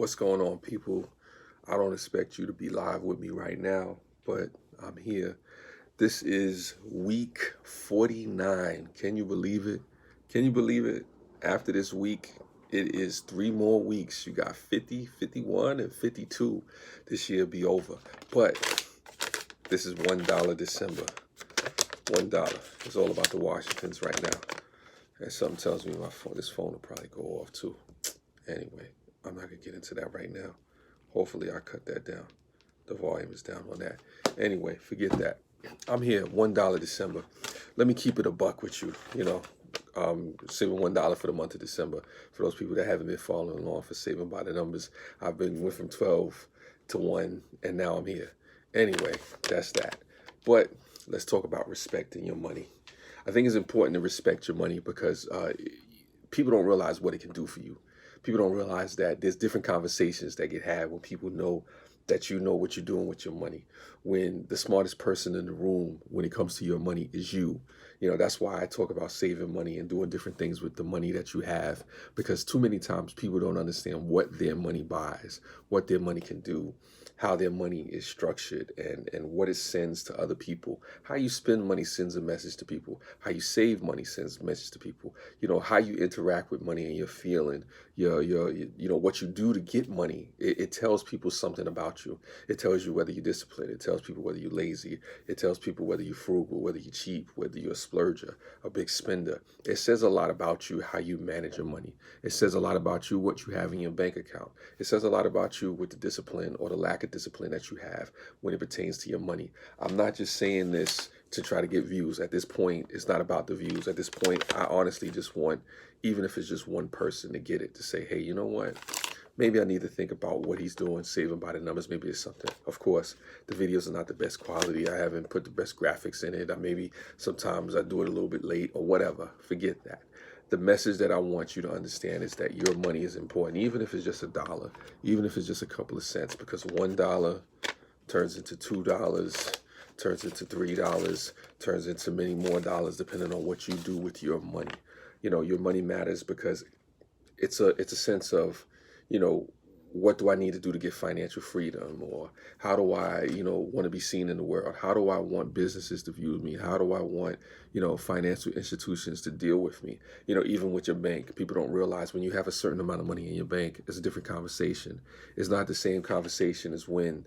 What's going on, people? I don't expect you to be live with me right now, but I'm here. This is week 49. Can you believe it? Can you believe it? After this week, it is 3 more weeks. You got 50, 51, and 52. This year be over. But this is $1 December. $1. It's all about the Washingtons right now. And something tells me this phone will probably go off too. Anyway, I'm not gonna get into that right now. Hopefully I cut that down. The volume is down on that. Anyway, forget that. I'm here, $1 December. Let me keep it a buck with you, saving $1 for the month of December. For those people that haven't been following along for Saving by the Numbers, went from 12 to 1, and now I'm here. Anyway, that's that. But let's talk about respecting your money. I think it's important to respect your money because people don't realize what it can do for you. People don't realize that there's different conversations that get had when people know that you know what you're doing with your money. When the smartest person in the room when it comes to your money is you. That's why I talk about saving money and doing different things with the money that you have, because too many times people don't understand what their money buys, what their money can do, how their money is structured, and what it sends to other people. How you spend money sends a message to people. How you save money sends a message to people. How you interact with money and your feeling, what you do to get money. It tells people something about you. It tells you whether you're disciplined. It tells people whether you're lazy. It tells people whether you're frugal, whether you're cheap, whether you're a splurger, a big spender. It says a lot about you how you manage your money. It says a lot about you what you have in your bank account. It says a lot about you with the discipline or the lack of discipline that you have when it pertains to your money. I'm not just saying this to try to get views. At this point, it's not about the views. At this point, I honestly just want, even if it's just one person, to get it, to say, hey, you know what? Maybe I need to think about what he's doing, saving by the numbers. Maybe it's something. Of course, the videos are not the best quality. I haven't put the best graphics in it. Maybe sometimes I do it a little bit late or whatever. Forget that. The message that I want you to understand is that your money is important, even if it's just $1, even if it's just a couple of cents, because $1 turns into $2, turns into $3, turns into many more dollars depending on what you do with your money. Your money matters because it's a sense of, what do I need to do to get financial freedom? Or how do I, want to be seen in the world? How do I want businesses to view me? How do I want, financial institutions to deal with me? Even with your bank, people don't realize when you have a certain amount of money in your bank, it's a different conversation. It's not the same conversation as when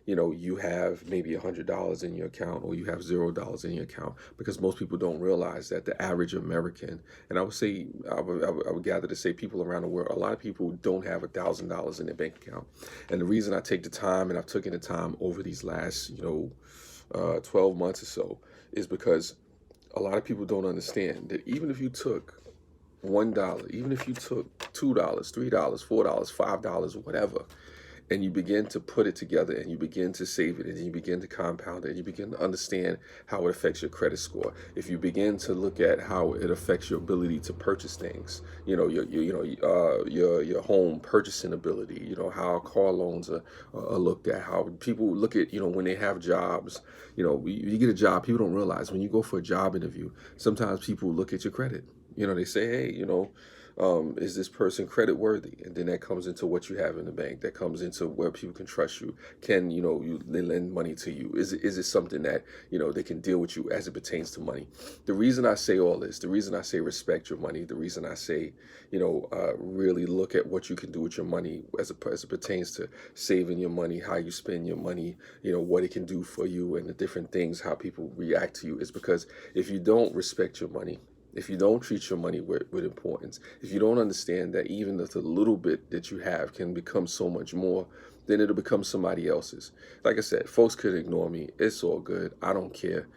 you have maybe $100 in your account or you have $0 in your account, because most people don't realize that the average American, and I would say, I would gather to say people around the world, a lot of people don't have $1,000 in their bank account. And the reason I take the time, and I've taken the time over these last, 12 months or so, is because a lot of people don't understand that even if you took $1, even if you took $2, $3, $4, $5, whatever, and you begin to put it together and you begin to save it and you begin to compound it and you begin to understand how it affects your credit score. If you begin to look at how it affects your ability to purchase things, your home purchasing ability, how car loans are looked at, how people look at, when they have jobs, you get a job, people don't realize when you go for a job interview, sometimes people look at your credit. They say, hey, is this person credit worthy? And then that comes into what you have in the bank. That comes into where people can trust you. Can they lend money to you? Is it something that they can deal with you as it pertains to money? The reason I say all this, the reason I say respect your money, the reason I say really look at what you can do with your money as it pertains to saving your money, how you spend your money, what it can do for you, and the different things, how people react to you, is because if you don't respect your money, if you don't treat your money with importance, if you don't understand that even the little bit that you have can become so much more, then it'll become somebody else's. Like I said, folks could ignore me. It's all good. I don't care.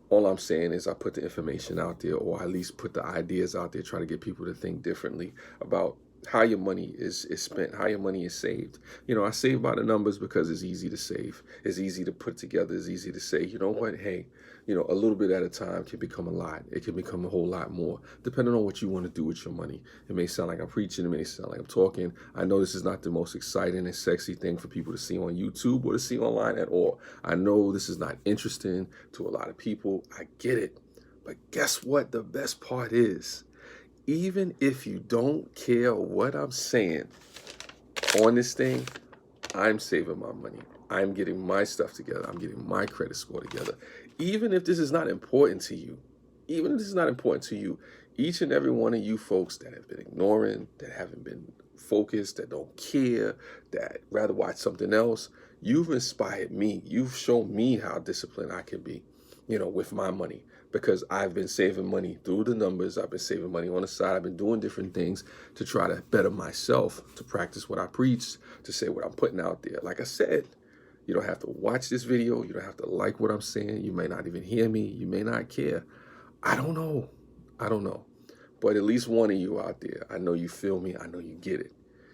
All I'm saying is I put the information out there, or at least put the ideas out there, trying to get people to think differently about how your money is spent, how your money is saved. I save by the numbers because it's easy to save. It's easy to put together. It's easy to say, you know what, hey, a little bit at a time can become a lot. It can become a whole lot more, depending on what you want to do with your money. It may sound like I'm preaching. It may sound like I'm talking. I know this is not the most exciting and sexy thing for people to see on YouTube or to see online at all. I know this is not interesting to a lot of people. I get it. But guess what? The best part is, even if you don't care what I'm saying, on this thing, I'm saving my money. I'm getting my stuff together. I'm getting my credit score together. Even if this is not important to you, even if this is not important to you, each and every one of you folks that have been ignoring, that haven't been focused, that don't care, that rather watch something else, you've inspired me. You've shown me how disciplined I can be, with my money, because I've been saving money through the numbers. I've been saving money on the side. I've been doing different things to try to better myself, to practice what I preach, to say what I'm putting out there. Like I said, you don't have to watch this video. You don't have to like what I'm saying. You may not even hear me. You may not care. I don't know. I don't know. But at least one of you out there, I know you feel me. I know you get it.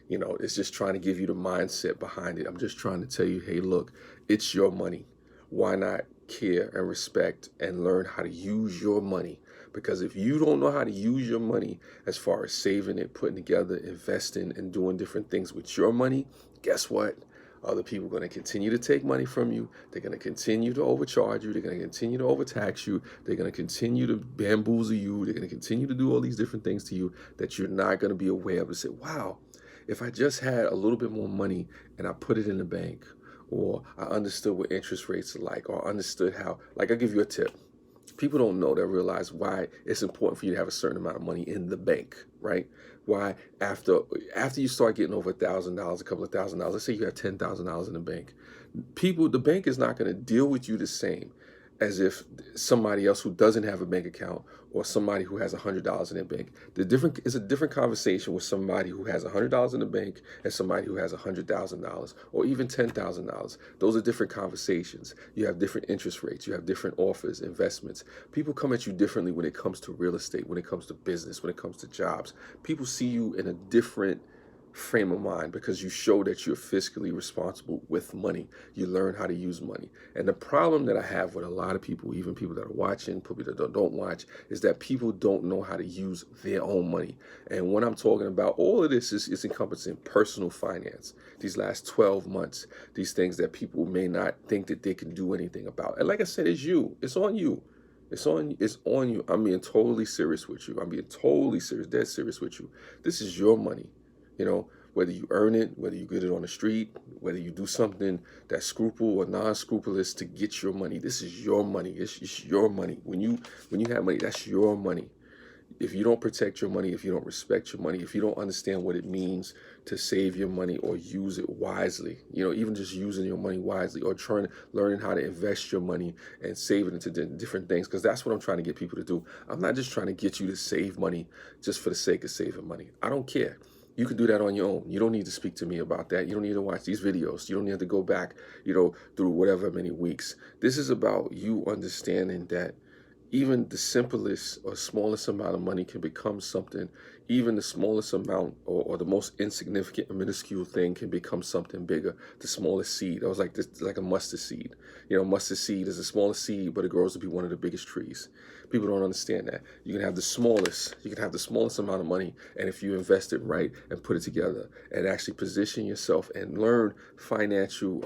It's just trying to give you the mindset behind it. I'm just trying to tell you, hey, look, it's your money. Why not care and respect and learn how to use your money? Because if you don't know how to use your money as far as saving it, putting together, investing, and doing different things with your money, guess what? Other people are going to continue to take money from you. They're going to continue to overcharge you. They're going to continue to overtax you. They're going to continue to bamboozle you. They're going to continue to do all these different things to you that you're not going to be aware of. To say, wow, if I just had a little bit more money and I put it in the bank, or I understood what interest rates are like, or understood how, like, I'll give you a tip. People don't know, that realize why it's important for you to have a certain amount of money in the bank, right? Why after you start getting over $1,000, a couple of $1,000, let's say you have $10,000 in the bank, the bank is not going to deal with you the same as if somebody else who doesn't have a bank account, or somebody who has $100 in their bank. It's a different conversation with somebody who has $100 in the bank and somebody who has $100,000 or even $10,000. Those are different conversations. You have different interest rates. You have different offers, investments. People come at you differently when it comes to real estate, when it comes to business, when it comes to jobs. People see you in a different frame of mind because you show that you're fiscally responsible with money. You learn how to use money. And the problem that I have with a lot of people, even people that are watching, people that don't watch, is that people don't know how to use their own money. And when I'm talking about all of this is encompassing personal finance. These last 12 months, these things that people may not think that they can do anything about. And like I said, it's you. It's on you. It's on you. I'm being totally serious with you. I'm being totally serious, dead serious with you. This is your money. Whether you earn it, whether you get it on the street, whether you do something that's scruple or non-scrupulous to get your money, this is your money. It's your money. When you have money, that's your money. If you don't protect your money, if you don't respect your money, if you don't understand what it means to save your money or use it wisely, even just using your money wisely, or learning how to invest your money and save it into different things, because that's what I'm trying to get people to do. I'm not just trying to get you to save money just for the sake of saving money. I don't care. You can do that on your own. You don't need to speak to me about that. You don't need to watch these videos. You don't need to go back, through whatever many weeks. This is about you understanding that even the simplest or smallest amount of money can become something. Even the smallest amount or the most insignificant or minuscule thing can become something bigger. The smallest seed. I was like this, like a mustard seed. Mustard seed is the smallest seed, but it grows to be one of the biggest trees. People don't understand that. You can have the smallest amount of money, and if you invest it right and put it together and actually position yourself and learn financial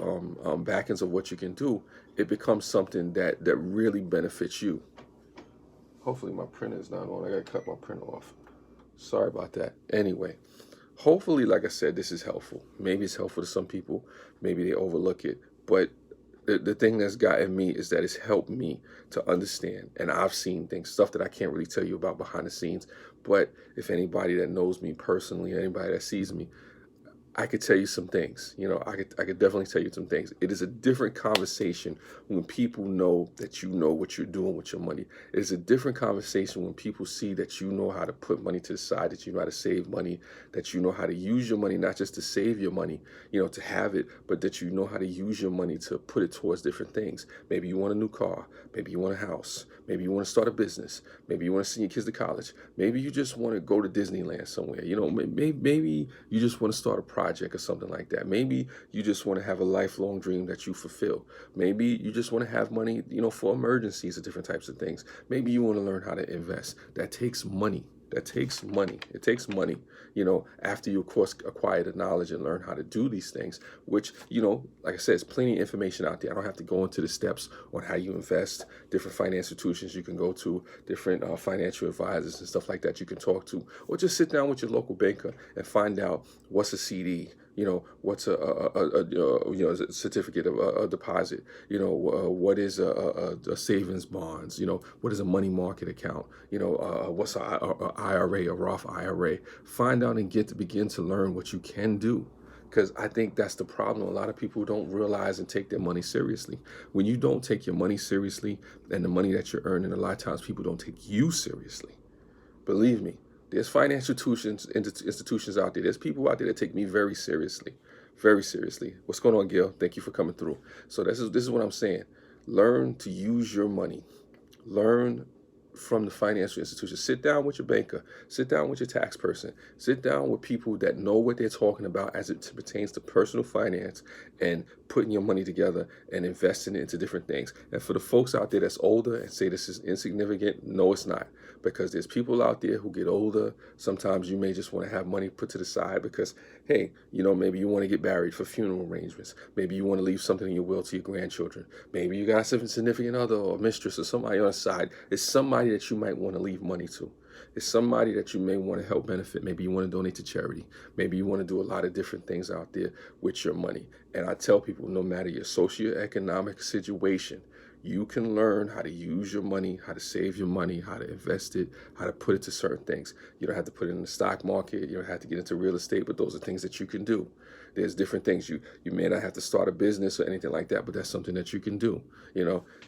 backings of what you can do, it becomes something that really benefits you. Hopefully my printer is not on. I gotta cut my printer off. Sorry about that. Anyway, hopefully, like I said, this is helpful. Maybe it's helpful to some people. Maybe they overlook it. But the thing that's gotten me is that it's helped me to understand. And I've seen stuff that I can't really tell you about behind the scenes. But if anybody that knows me personally, anybody that sees me, I could tell you some things. I could definitely tell you some things. It is a different conversation when people know that you know what you're doing with your money. It is a different conversation when people see that you know how to put money to the side, that you know how to save money, that you know how to use your money, not just to save your money, to have it, but that you know how to use your money to put it towards different things. Maybe you want a new car. Maybe you want a house. Maybe you want to start a business. Maybe you want to send your kids to college. Maybe you just want to go to Disneyland somewhere. Maybe you just want to start a project or something like that. Maybe you just want to have a lifelong dream that you fulfill. Maybe you just want to have money, for emergencies or different types of things. Maybe you want to learn how to invest. That takes money. It takes money, after you, of course, acquire the knowledge and learn how to do these things, which, like I said, there's plenty of information out there. I don't have to go into the steps on how you invest, different financial institutions you can go to, different financial advisors and stuff like that you can talk to, or just sit down with your local banker and find out what's a CD, What's a certificate of a deposit? What is a savings bonds? What is a money market account? What's a IRA, a Roth IRA? Find out and begin to learn what you can do. Because I think that's the problem. A lot of people don't realize and take their money seriously. When you don't take your money seriously and the money that you're earning, a lot of times people don't take you seriously. Believe me, there's financial institutions out there. There's people out there that take me very seriously, very seriously. What's going on, Gail? Thank you for coming through. So this is what I'm saying. Learn to use your money. Learn from the financial institution. Sit down with your banker. Sit down with your tax person. Sit down with people that know what they're talking about as it pertains to personal finance and putting your money together and investing it into different things. And for the folks out there that's older and say this is insignificant, no, it's not. Because there's people out there who get older. Sometimes you may just want to have money put to the side because, hey, maybe you want to get married for funeral arrangements. Maybe you want to leave something in your will to your grandchildren. Maybe you got some significant other or mistress or somebody on the side. It's somebody that you might want to leave money to. It's somebody that you may want to help benefit. Maybe you want to donate to charity. Maybe you want to do a lot of different things out there with your money. And I tell people, no matter your socioeconomic situation, you can learn how to use your money, how to save your money, how to invest it, how to put it to certain things. You don't have to put it in the stock market. You don't have to get into real estate, but those are things that you can do. There's different things. You may not have to start a business or anything like that, but that's something that you can do.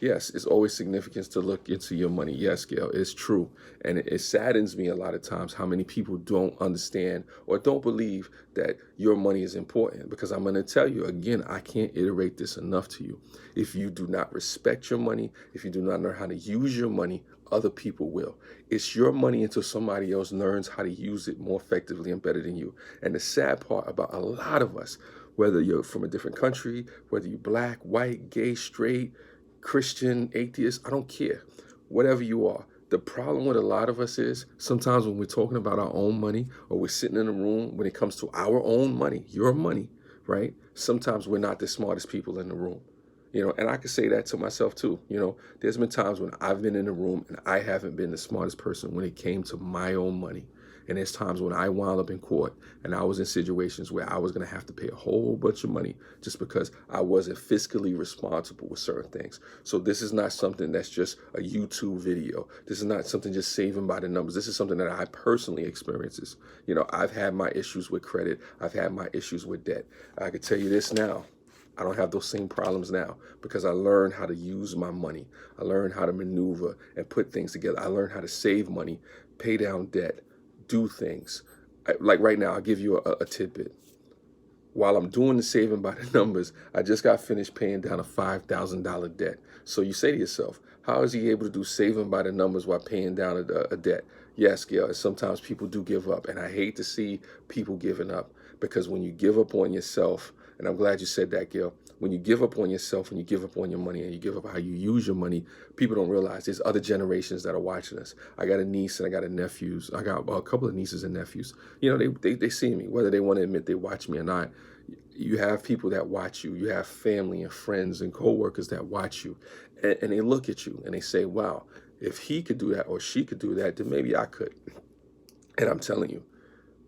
Yes, it's always significant to look into your money. Yes, Gail, it's true. And it saddens me a lot of times how many people don't understand or don't believe that your money is important. Because I'm going to tell you again, I can't iterate this enough to you. If you do not respect your money, if you do not know how to use your money, other people will. It's your money until somebody else learns how to use it more effectively and better than you. And the sad part about a lot of us, whether you're from a different country, whether you're black, white, gay, straight, Christian, atheist, I don't care. Whatever you are. The problem with a lot of us is sometimes when we're talking about our own money or we're sitting in a room when it comes to our own money, your money, right? Sometimes we're not the smartest people in the room. And I could say that to myself too. There's been times when I've been in a room and I haven't been the smartest person when it came to my own money. And there's times when I wound up in court and I was in situations where I was going to have to pay a whole bunch of money just because I wasn't fiscally responsible with certain things. So this is not something that's just a YouTube video. This is not something just saving by the numbers. This is something that I personally experiences. I've had my issues with credit. I've had my issues with debt. I could tell you this now. I don't have those same problems now because I learned how to use my money. I learned how to maneuver and put things together. I learned how to save money, pay down debt, do things. Like right now, I'll give you a tidbit. While I'm doing the saving by the numbers, I just got finished paying down a $5,000 debt. So you say to yourself, how is he able to do saving by the numbers while paying down a debt? Yes, Gail, sometimes people do give up. And I hate to see people giving up because when you give up on yourself, and I'm glad you said that, Gail. When you give up on yourself, when you give up on your money, and you give up how you use your money, people don't realize there's other generations that are watching us. I got a niece and I got a nephews. I got a couple of nieces and nephews. They see me, whether they want to admit they watch me or not. You have people that watch you. You have family and friends and coworkers that watch you. And they look at you and they say, wow, if he could do that or she could do that, then maybe I could. And I'm telling you,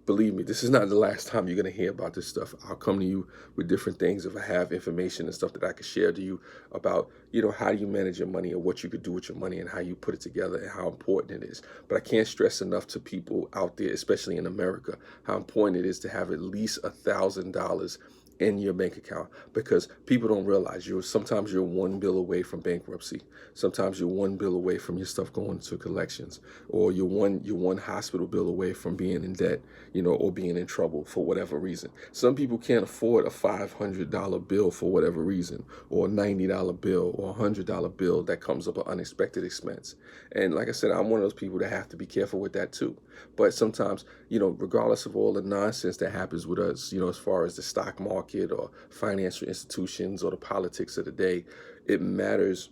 believe me, this is not the last time you're going to hear about this stuff. I'll come to you with different things if I have information and stuff that I could share to you about, how do you manage your money or what you could do with your money and how you put it together and how important it is. But I can't stress enough to people out there, especially in America, how important it is to have at least $1,000 in your bank account because people don't realize sometimes you're one bill away from bankruptcy. Sometimes you're one bill away from your stuff going to collections, or you're one hospital bill away from being in debt, or being in trouble for whatever reason. Some people can't afford a $500 bill for whatever reason, or a $90 bill or a $100 bill that comes up an unexpected expense. And like I said, I'm one of those people that have to be careful with that too. But sometimes, regardless of all the nonsense that happens with us, as far as the stock market or financial institutions or the politics of the day, it matters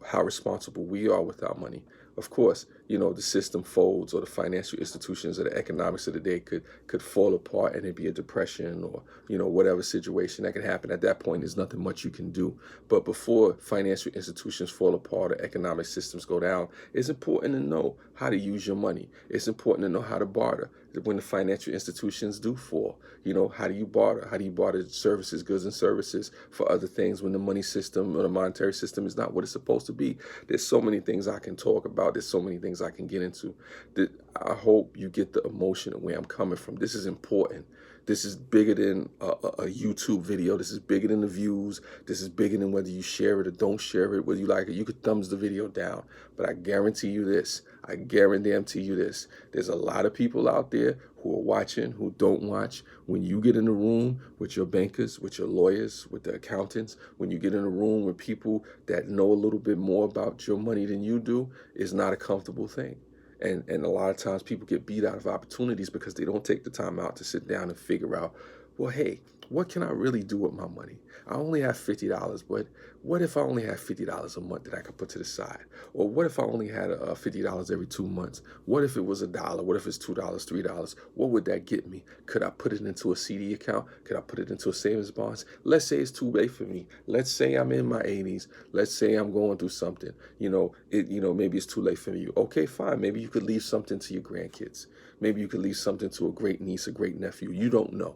how responsible we are with our money. Of course, the system folds, or the financial institutions or the economics of the day could fall apart, and it'd be a depression, or whatever situation that can happen. At that point, there's nothing much you can do. But before financial institutions fall apart or economic systems go down, it's important to know how to use your money. It's important to know how to barter when the financial institutions do fall. How do you barter? How do you barter services, goods and services for other things when the money system or the monetary system is not what it's supposed to be? There's so many things I can talk about. There's so many things I can get into. That I hope you get the emotion of where I'm coming from. This is important. This is bigger than a YouTube video. This is bigger than the views. This is bigger than whether you share it or don't share it, whether you like it. You could thumbs the video down. But I guarantee you this. I guarantee you this. There's a lot of people out there who are watching, who don't watch. When you get in the room with your bankers, with your lawyers, with the accountants, when you get in a room with people that know a little bit more about your money than you do, it's not a comfortable thing. And a lot of times people get beat out of opportunities because they don't take the time out to sit down and figure out, well, hey, what can I really do with my money? I only have $50, but what if I only had $50 a month that I could put to the side? Or what if I only had $50 every 2 months? What if it was $1? What if it's $2, $3? What would that get me? Could I put it into a CD account? Could I put it into a savings bonds? Let's say it's too late for me. Let's say I'm in my 80s. Let's say I'm going through something. Maybe it's too late for you. Okay, fine. Maybe you could leave something to your grandkids. Maybe you could leave something to a great niece, a great nephew. You don't know.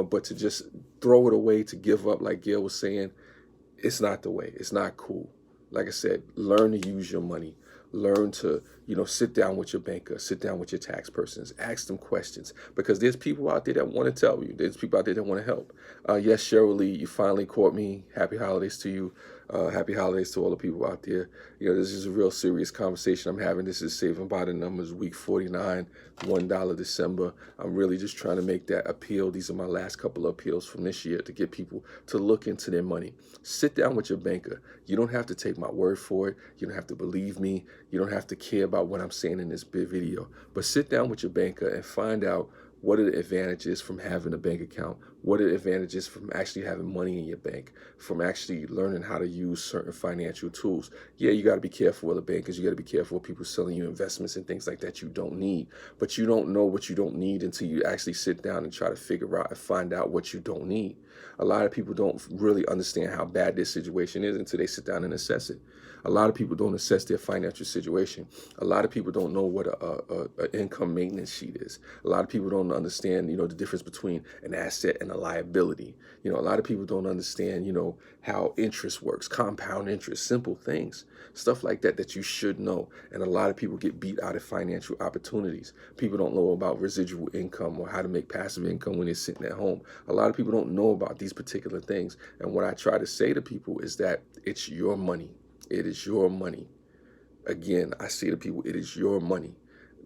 But to just throw it away, to give up, like Gail was saying, it's not the way. It's not cool. Like I said, learn to use your money. Learn to, sit down with your banker, sit down with your tax persons, ask them questions, because there's people out there that want to tell you. There's people out there that want to help. Yes, Cheryl Lee, you finally caught me. Happy holidays to you. Happy holidays to all the people out there. This is a real serious conversation I'm having. This is Saving by the Numbers, week 49, $1 December. I'm really just trying to make that appeal. These are my last couple of appeals from this year to get people to look into their money. Sit down with your banker. You don't have to take my word for it. You don't have to believe me. You don't have to care about what I'm saying in this big video. But sit down with your banker and find out what are the advantages from having a bank account? What are the advantages from actually having money in your bank? From actually learning how to use certain financial tools? Yeah, you got to be careful with the bankers. You got to be careful with people selling you investments and things like that you don't need. But you don't know what you don't need until you actually sit down and try to figure out and find out what you don't need. A lot of people don't really understand how bad this situation is until they sit down and assess it. A lot of people don't assess their financial situation. A lot of people don't know what a income maintenance sheet is. A lot of people don't understand, the difference between an asset and a liability. A lot of people don't understand, how interest works, compound interest, simple things, stuff like that you should know. And a lot of people get beat out of financial opportunities. People don't know about residual income or how to make passive income when they're sitting at home. A lot of people don't know about these particular things. And what I try to say to people is that it's your money. It is your money. Again, I say to people, it is your money.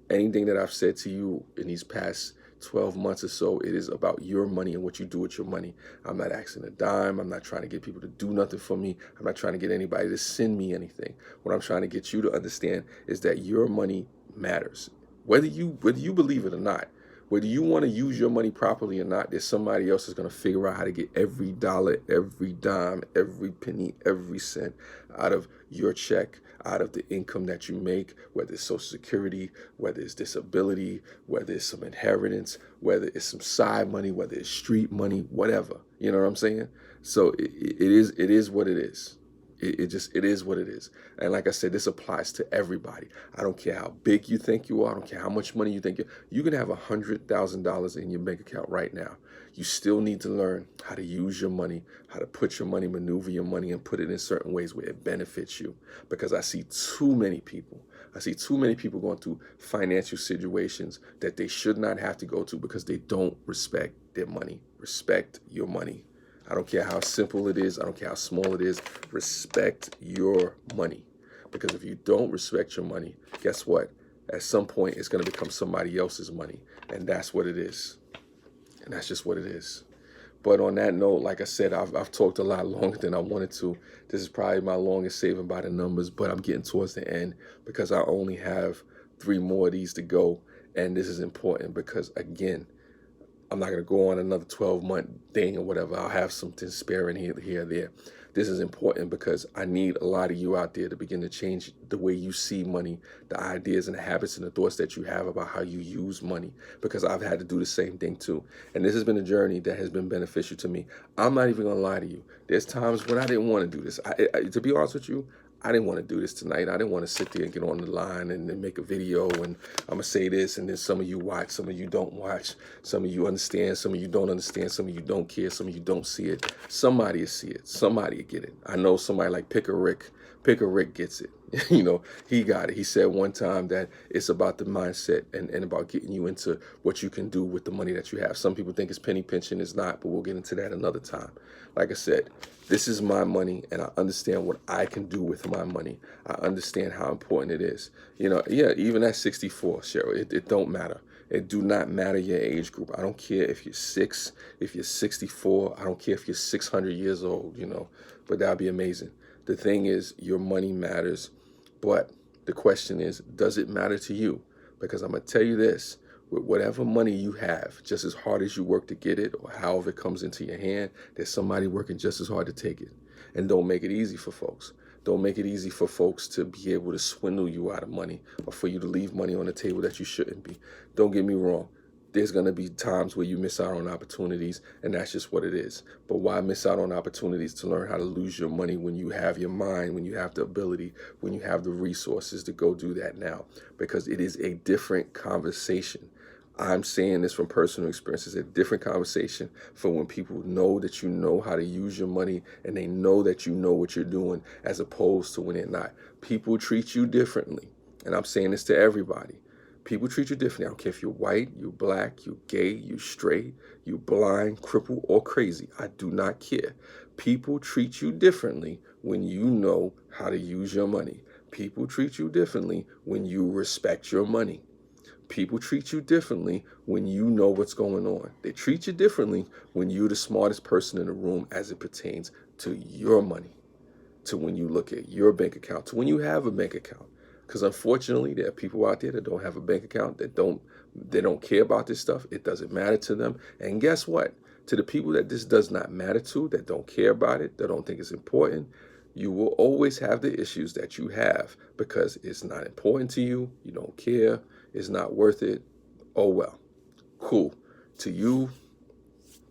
Anything that I've said to you in these past 12 months or so, it is about your money and what you do with your money. I'm not asking a dime. I'm not trying to get people to do nothing for me. I'm not trying to get anybody to send me anything. What I'm trying to get you to understand is that your money matters. Whether you believe it or not, whether you want to use your money properly or not, there's somebody else that's going to figure out how to get every dollar, every dime, every penny, every cent out of your check, out of the income that you make, whether it's Social Security, whether it's disability, whether it's some inheritance, whether it's some side money, whether it's street money, whatever. You know what I'm saying? So it is what it is. It is what it is. And like I said, this applies to everybody. I don't care how big you think you are. I don't care how much money you think you can have $100,000 in your bank account right now. You still need to learn how to use your money, how to put your money, maneuver your money, and put it in certain ways where it benefits you. Because I see too many people going through financial situations that they should not have to go to because they don't respect their money. Respect your money. I don't care how simple it is. I don't care how small it is. Respect your money. Because if you don't respect your money, guess what? At some point, it's going to become somebody else's money. And that's what it is. And that's just what it is. But on that note, like I said, I've talked a lot longer than I wanted to. This is probably my longest Saving by the Numbers, but I'm getting towards the end because I only have 3 more of these to go. And this is important because, again, I'm not going to go on another 12-month thing or whatever. I'll have something spare in here, or there. This is important because I need a lot of you out there to begin to change the way you see money, the ideas and the habits and the thoughts that you have about how you use money, because I've had to do the same thing too. And this has been a journey that has been beneficial to me. I'm not even going to lie to you. There's times when I didn't want to do this. To be honest with you, I didn't want to do this tonight. I didn't want to sit there and get on the line and make a video and I'm going to say this, and then some of you watch, some of you don't watch, some of you understand, some of you don't understand, some of you don't care, some of you don't see it. Somebody will see it. Somebody will get it. I know somebody like Picker Rick. Picker Rick gets it. You know, he got it. He said one time that it's about the mindset and about getting you into what you can do with the money that you have. Some people think it's penny pinching. It's not, but we'll get into that another time. Like I said, this is my money, and I understand what I can do with my money. I understand how important it is. You know, yeah, even at 64, Cheryl, it don't matter. It do not matter your age group. I don't care if you're 6, if you're 64. I don't care if you're 600 years old, you know, but that'd be amazing. The thing is, your money matters, but the question is, does it matter to you? Because I'm going to tell you this, with whatever money you have, just as hard as you work to get it, or however it comes into your hand, there's somebody working just as hard to take it. And don't make it easy for folks. Don't make it easy for folks to be able to swindle you out of money, or for you to leave money on the table that you shouldn't be. Don't get me wrong. There's going to be times where you miss out on opportunities, and that's just what it is. But why miss out on opportunities to learn how to lose your money when you have your mind, when you have the ability, when you have the resources to go do that now? Because it is a different conversation. I'm saying this from personal experience. It's a different conversation for when people know that you know how to use your money and they know that you know what you're doing, as opposed to when they're not. People treat you differently. And I'm saying this to everybody. People treat you differently. I don't care if you're white, you're black, you're gay, you're straight, you're blind, crippled, or crazy. I do not care. People treat you differently when you know how to use your money. People treat you differently when you respect your money. People treat you differently when you know what's going on. They treat you differently when you're the smartest person in the room as it pertains to your money, to when you look at your bank account, to when you have a bank account. Because unfortunately, there are people out there that don't have a bank account, they don't care about this stuff. It doesn't matter to them. And guess what? To the people that this does not matter to, that don't care about it, that don't think it's important, you will always have the issues that you have because it's not important to you. You don't care. It's not worth it. Oh, well. Cool. To you,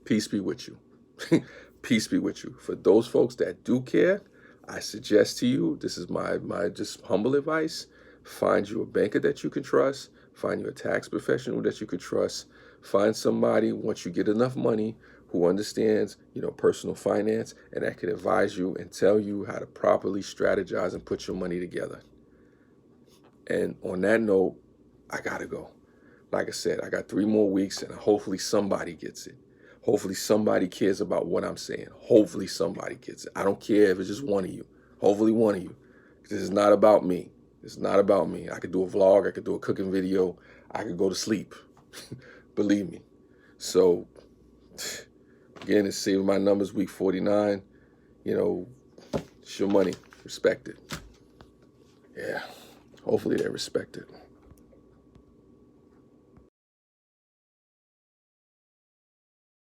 peace be with you. Peace be with you. For those folks that do care, I suggest to you, this is my just humble advice, find you a banker that you can trust, find you a tax professional that you can trust, find somebody, once you get enough money, who understands, you know, personal finance, and that can advise you and tell you how to properly strategize and put your money together. And on that note, I gotta go. Like I said, I got 3 more weeks, and hopefully somebody gets it. Hopefully somebody cares about what I'm saying. Hopefully somebody gets it. I don't care if it's just one of you. Hopefully one of you. This is not about me. It's not about me. I could do a vlog. I could do a cooking video. I could go to sleep. Believe me. So, again, it's Saving My Numbers week 49. You know, it's your money. Respect it. Yeah. Hopefully they respect it.